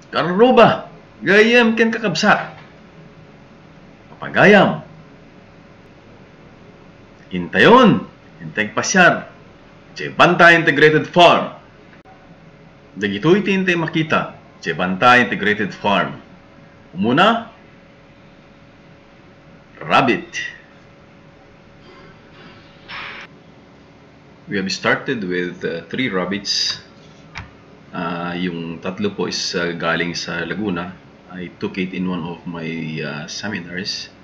Karuba, gayam ken kakabsat. Papagayam. Hintayon, hintay pasyar. Che Banta Integrated Farm. Dagitoy ti hintay makita. Che Banta Integrated Farm. Umuna, rabbit. We have started with 3 rabbits. Yung tatlo po is galing sa Laguna. I took it in one of my seminars.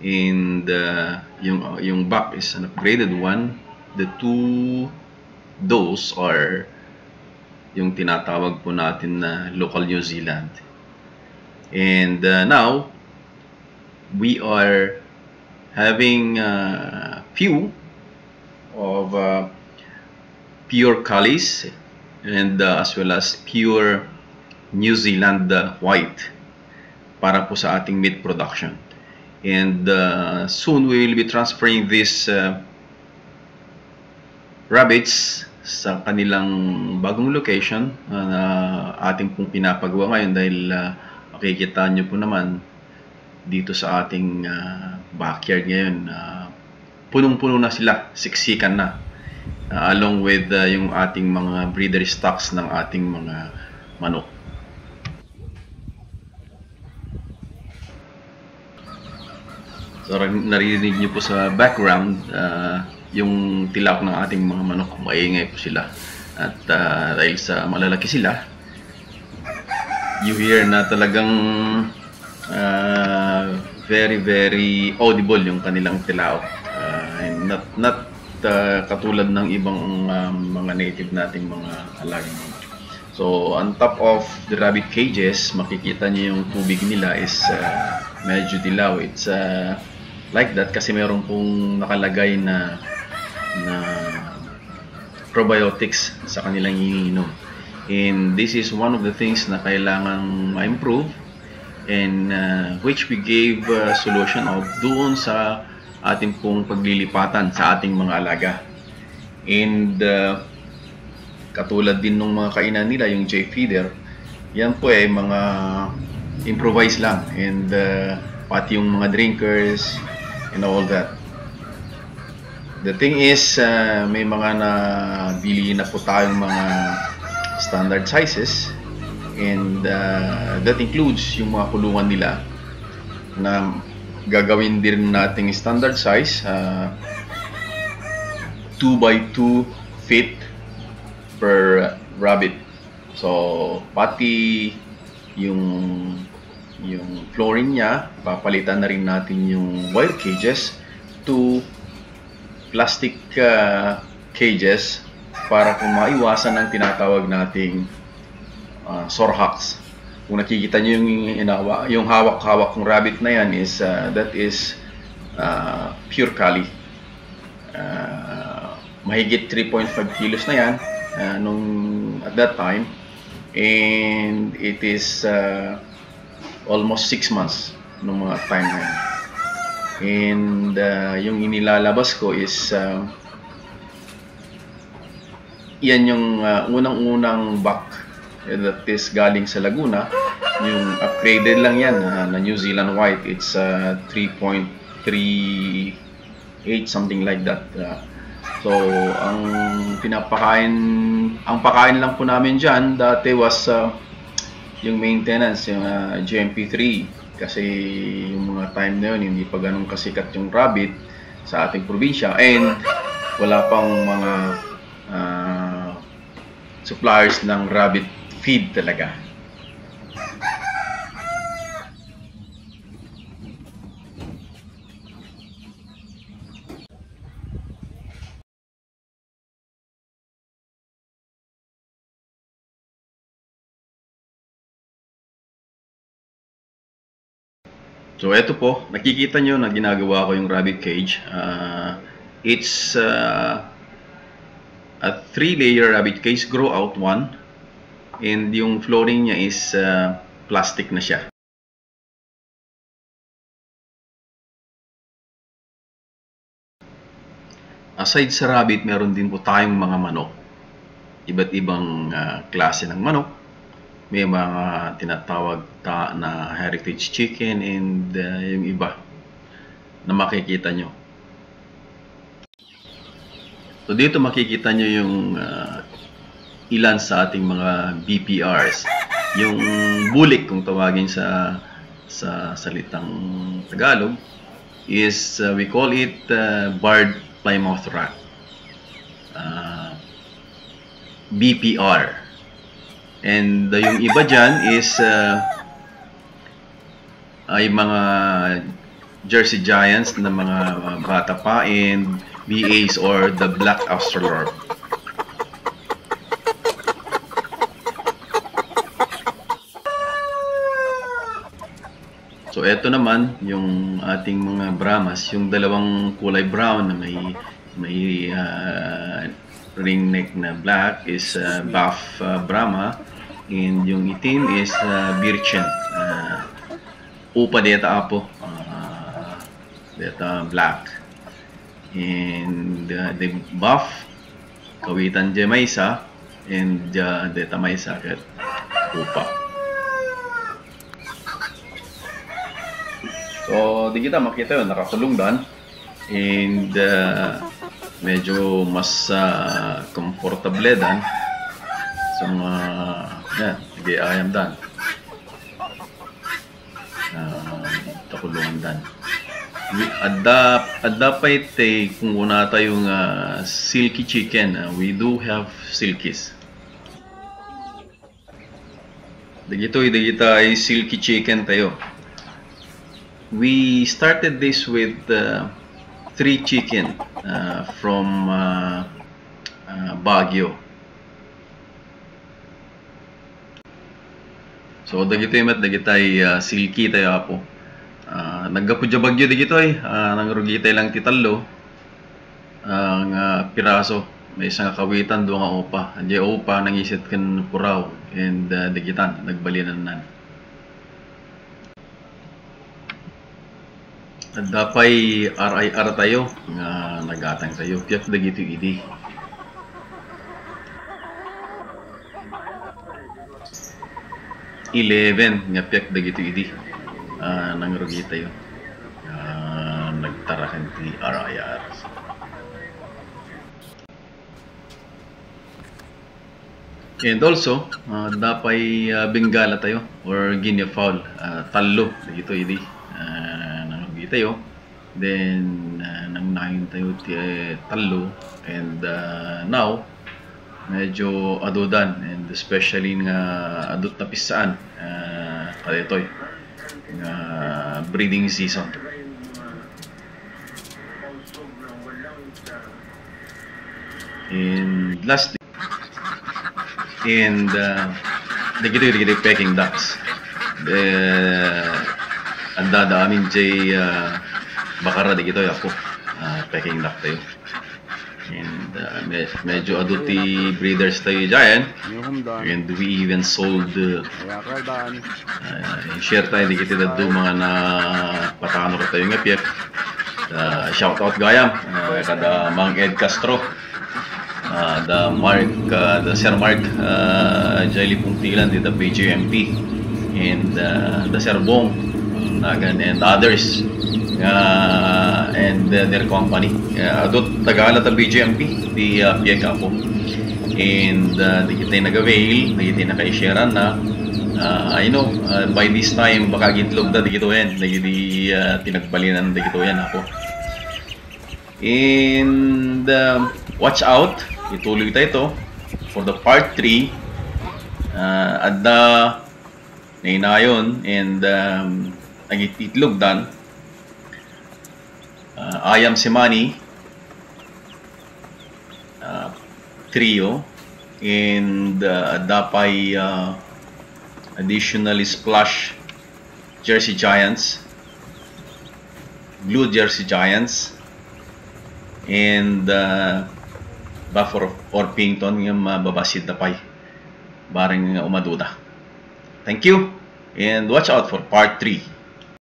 And yung back is an upgraded one. The 2 those are yung tinatawag po natin na local New Zealand. And now we are having few of pure Collies and as well as pure New Zealand white para po sa ating meat production. And soon we will be transferring these rabbits sa kanilang bagong location na ating pong pinapagawa ngayon dahil makikita nyo po naman dito sa ating backyard ngayon, punong-puno na sila, siksikan na, along with yung ating mga breeder stocks ng ating mga manok. So narinig nyo po sa background yung tilak ng ating mga manok, maingay po sila. At dahil sa malalaki sila, you hear na talagang very audible yung kanilang tilaw. Not katulad ng ibang mga native nating mga alagang. So on top of the rabbit cages, makikita niyo yung tubig nila is medyo dilaw. It's like that kasi meron pong nakalagay na probiotics sa kanilang iniinom. And this is one of the things na kailangan ma-improve and which we gave solution of doon sa ating pong paglilipatan sa ating mga alaga. And katulad din ng mga kainan nila, yung J-feeder, yan po ay mga improvise lang, and pati yung mga drinkers and all that. The thing is, may mga nabili na po tayong mga standard sizes, and that includes yung mga kulungan nila na gagawin din nating standard size, 2 by 2 feet per rabbit. So pati yung flooring niya, papalitan na rin natin yung wire cages to plastic cages para kung maiwasan ang tinatawag nating sorhaks. Kung nakikita nyo yung hawak-hawak ng rabbit na yan is that is pure Collie. Mahigit 3.5 kilos na yan at that time, and it is almost 6 months nung mga time na yan. And yung inilalabas ko is yan yung unang-unang buck that is galing sa Laguna. Yung upgraded lang yan na New Zealand white. It's 3.38 something like that. So ang pakain lang po namin dyan dati was yung maintenance, yung GMP3, kasi yung mga time na yun hindi pa ganun kasikat yung rabbit sa ating probinsya, and wala pang mga suppliers ng rabbit feed talaga. So eto po, nakikita nyo na ginagawa ko yung rabbit cage. It's a 3-layer rabbit cage, grow out 1, and yung flooring niya is plastic na siya. Aside sa rabbit, meron din po tayong mga manok. Iba't ibang klase ng manok. may mga tinatawag na heritage chicken, and yung iba na makikita nyo. So dito makikita nyo yung ilan sa ating mga BPRs. Yung bulik kung tawagin sa salitang Tagalog is we call it barred plymouth rock. BPR. And yung iba dyan is ay mga Jersey Giants na mga bata pa, and BAs or the Black Australorp. So eto naman yung ating mga Brahmas, yung dalawang kulay brown na may ring neck na black is Buff Brahma, and yung itim is Birchen. Upa deta apo, deta black. And the Buff kawitan je maysa, and deta maysa ket upa. So di kita makita yun, nakakulong dan, and medyo mas comfortable dan sa mga nag-iayam dan, takulungan dan. Adda pa ite kung una tayong silky chicken, we do have silkies. Dagito ay silky chicken tayo. We started this with 3 chicken from Baguio. So dagitay silky tayo po. Naggapo dya Bagyo dagitoy, nangrugitay lang titalo ang piraso. May isang kawitan do nga opa. Di opa nangisit kan puraw, and dagitan nagbalinan nan. At dapay RIR tayo nga nagatang tayo piyak dagito idi. Eleven nga piyak dagito idi. Nangrugi tayo. Nagtarakan ti RIR. And also, dapay Bengala tayo or Guinea fowl, talo dagito idi. Nangrugi tayo. Then nangnahin tayo ti talo, and now medyo adudan, and especially nga adut na pisaan kadetoy breeding season. And lastly, and dagito peking ducks. Anda da amin jay bakara dagito ako peking duck tayo. And medyo aduti breeders tayo dyan, and we even sold share tayo di kita dado mga na patano ka tayo nga piyak. Shout out gayam kada Mang Ed Castro, the Mark, the Sir Mark Jaili Puntilan, the PGMP, and the Sir Bong Nagan, and others, and their company. Adot Tagala ta BGMP di piyaga po, and di kita nag-avail, di kita naka-sharean na. I know by this time baka gitlog da di kito yan, di tinagbalinan di kito yan ako. And watch out, ituloy tayo ito for the part 3 adda nainayon, and nagititlog dan Ayam Semani trio, and dapay additionally Splash Jersey Giants, Blue Jersey Giants, and Buff Orpington yung mababasid na pay baring umaduda. Thank you, and watch out for part 3.